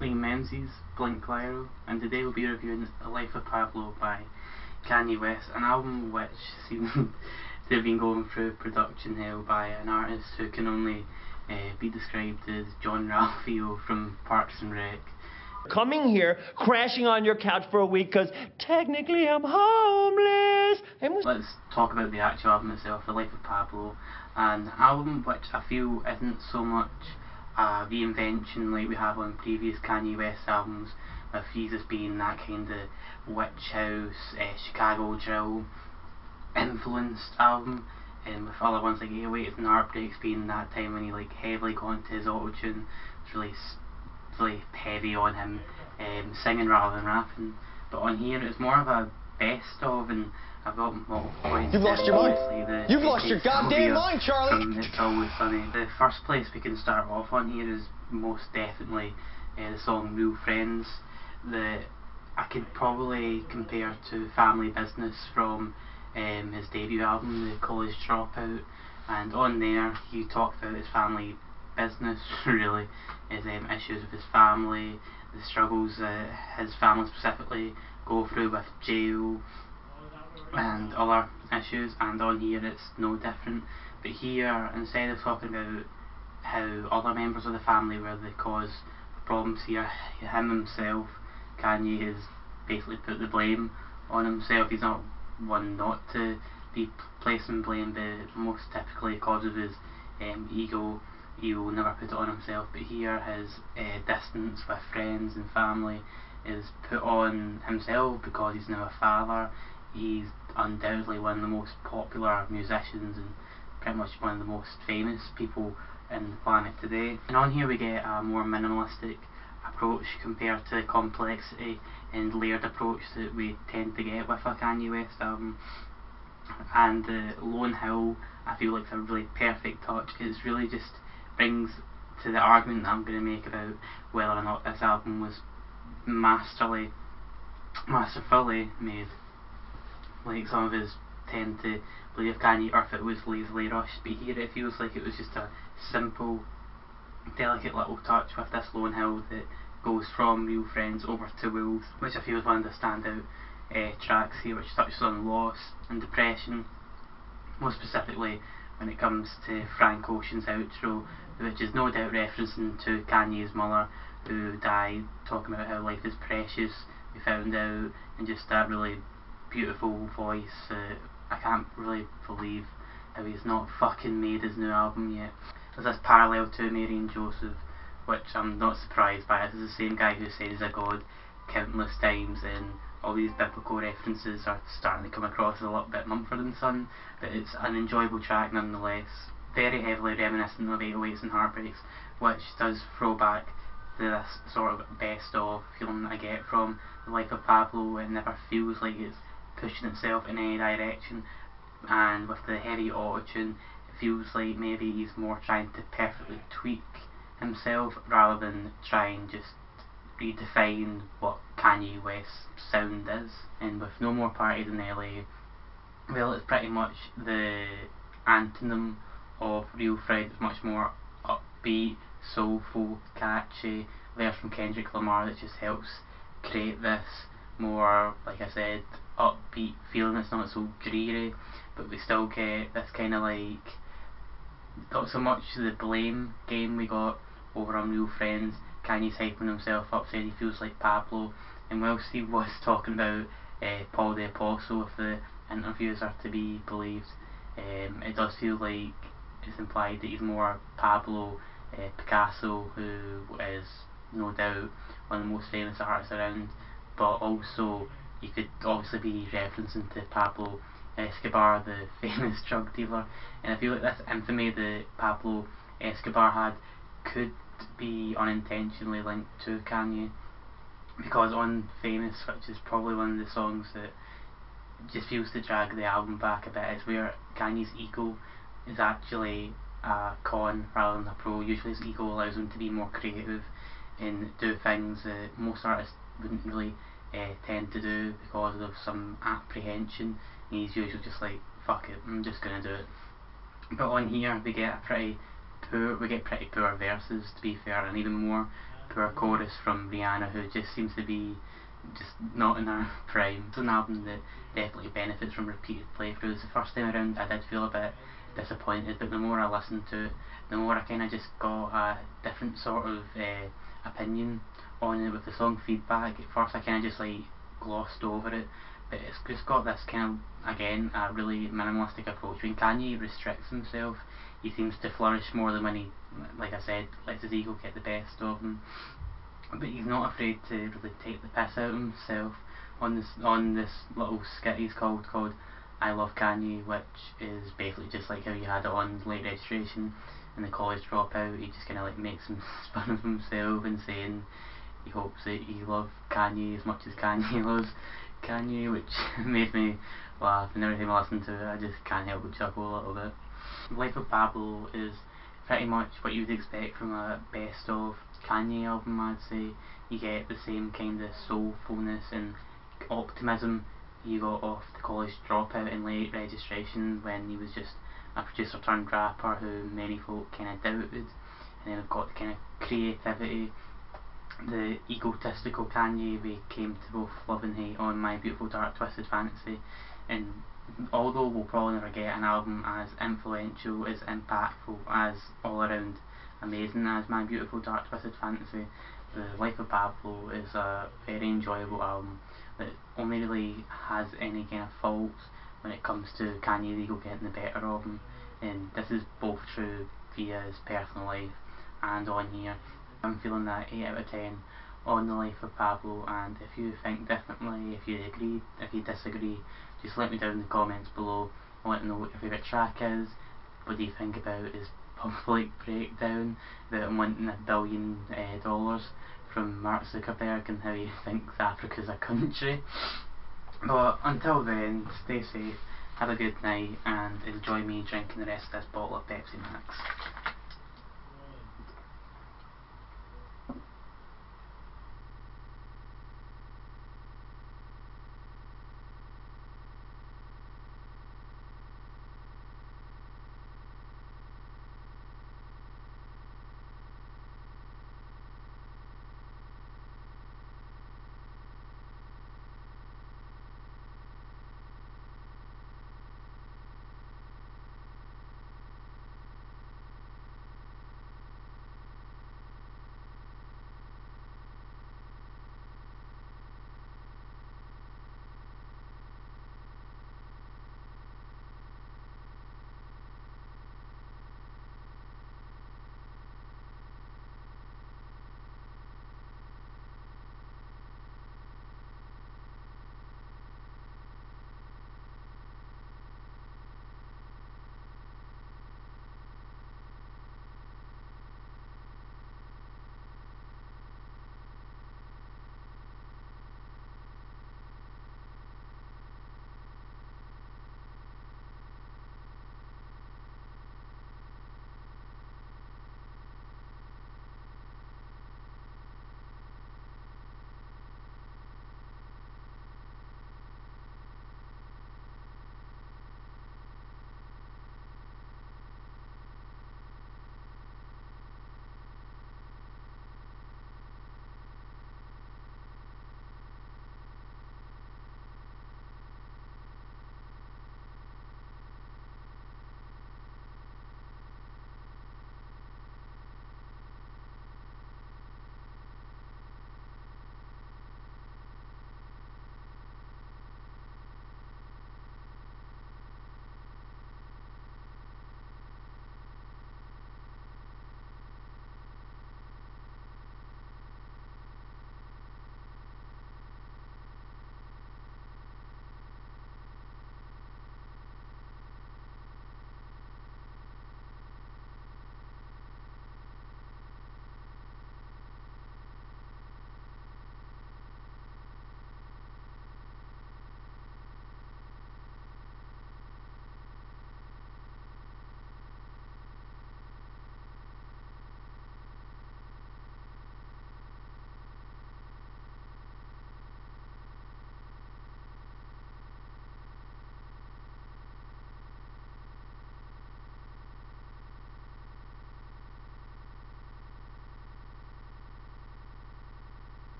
Liam Menzies, Blink Lyro, and today we'll be reviewing Life of Pablo by Kanye West, an album which seems to have been going through production hell by an artist who can only be described as John Ralphio from Parks and Rec. Coming here, crashing on your couch for a week because technically I'm homeless. Let's talk about the actual album itself, The Life of Pablo, an album which I feel isn't so much a reinvention like we have on previous Kanye West albums, with Yeezy being that kind of witch house, Chicago drill influenced album, and with other ones like 808s and Heartbreaks being that time when he like heavily got into his auto-tune. It's really heavy on him singing rather than rapping. But on here it's more of a best of, and I've got multiple points. You've lost your mind. You've lost your goddamn mind, Charlie. From It's Always Sunny. The first place we can start off on here is most definitely the song Real Friends, that I could probably compare to Family Business from his debut album, The College Dropout. And on there he talked about his family business, really, his issues with his family, the struggles that his family specifically go through with jail and other issues, and on here it's no different. But here, instead of talking about how other members of the family were the cause of problems, here himself, Kanye, has basically put the blame on himself. He's not one not to be placing blame, but most typically because of his ego, he will never put it on himself. But here his distance with friends and family is put on himself because he's now a father. He's undoubtedly one of the most popular musicians and pretty much one of the most famous people in the planet today. And on here we get a more minimalistic approach compared to the complexity and layered approach that we tend to get with a Kanye West album. And the Lone Hill, I feel like, is a really perfect touch, because it really just brings to the argument that I'm going to make about whether or not this album was masterfully made, like some of us tend to believe Kanye, or if it was lazily rushed. But here it feels like it was just a simple, delicate little touch with this Lone Hill that goes from Real Friends over to Wolves, which I feel is one of the standout tracks here, which touches on loss and depression, more specifically when it comes to Frank Ocean's outro, which is no doubt referencing to Kanye's mother who died, talking about how life is precious, we found out, and just that really beautiful voice. I can't really believe how he's not fucking made his new album yet. There's this parallel to Mary and Joseph, which I'm not surprised by. This is the same guy who said he's a god countless times, and all these biblical references are starting to come across as a little bit Mumford & Son, but it's an enjoyable track nonetheless. Very heavily reminiscent of 808s and Heartbreaks, which does throw back to this sort of best of feeling that I get from The Life of Pablo. It never feels like it's pushing itself in any direction, and with the heavy auto-tune it feels like maybe he's more trying to perfectly tweak himself rather than try and just redefine what Kanye West's sound is. And with No More Parties in LA, well, it's pretty much the antonym of Real Friends. It's much more upbeat, soulful, catchy. There's from Kendrick Lamar that just helps create this more, like I said, upbeat feeling. It's not so dreary, but we still get this kind of like, not so much the blame game we got over on Real Friends. Kanye's hyping himself up, saying he feels like Pablo, and whilst he was talking about Paul the Apostle, if the interviews are to be believed, it does feel like it's implied that he's more Pablo Picasso, who is no doubt one of the most famous artists around, but also you could obviously be referencing to Pablo Escobar, the famous drug dealer. And I feel like this infamy that Pablo Escobar had could be unintentionally linked to Kanye, because on Famous, which is probably one of the songs that just feels to drag the album back a bit, is where Kanye's ego is actually a con rather than a pro. Usually his ego allows him to be more creative and do things that most artists wouldn't really tend to do because of some apprehension. And he's usually just like, fuck it, I'm just gonna do it. But on here we get pretty poor verses, to be fair, and even more poor chorus from Rihanna, who just seems to be just not in her prime. It's an album that definitely benefits from repeated playthroughs. The first time around I did feel a bit disappointed, but the more I listened to it, the more I kind of just got a different sort of opinion on it with the song Feedback. At first I kind of just like glossed over it, but it's just got this kind of, again, a really minimalistic approach. When Kanye restricts himself, he seems to flourish more than when he, like I said, lets his ego get the best of him. But he's not afraid to really take the piss out of himself on this little skit he's called I Love Kanye, which is basically just like how you had it on Late Registration and the College Dropout. He just kind of like makes some fun of himself and saying he hopes that he loves Kanye as much as Kanye loves Kanye, which made me laugh, and every time I listen to it I just can't help but chuckle a little bit. Life of Pablo is pretty much what you would expect from a best of Kanye album, I'd say. You get the same kind of soulfulness and optimism you got off the College Dropout and Late Registration, when he was just a producer turned rapper who many folk kind of doubted. And then we've got the kind of creativity, the egotistical Kanye we came to both love and hate on My Beautiful Dark Twisted Fantasy. And although we'll probably never get an album as influential, as impactful, as all around amazing as My Beautiful Dark Twisted Fantasy, the Life of Pablo is a very enjoyable album that only really has any kind of faults when it comes to Kanye's ego getting the better of him. And this is both true via his personal life and on here. I'm feeling that 8 out of 10 on the Life of Pablo, and if you think differently, if you agree, if you disagree, just let me down in the comments below. Let me know what your favourite track is. What do you think about his public breakdown about him wanting $1 billion from Mark Zuckerberg, and how he thinks Africa's a country. But until then, stay safe, have a good night, and enjoy me drinking the rest of this bottle of Pepsi Max.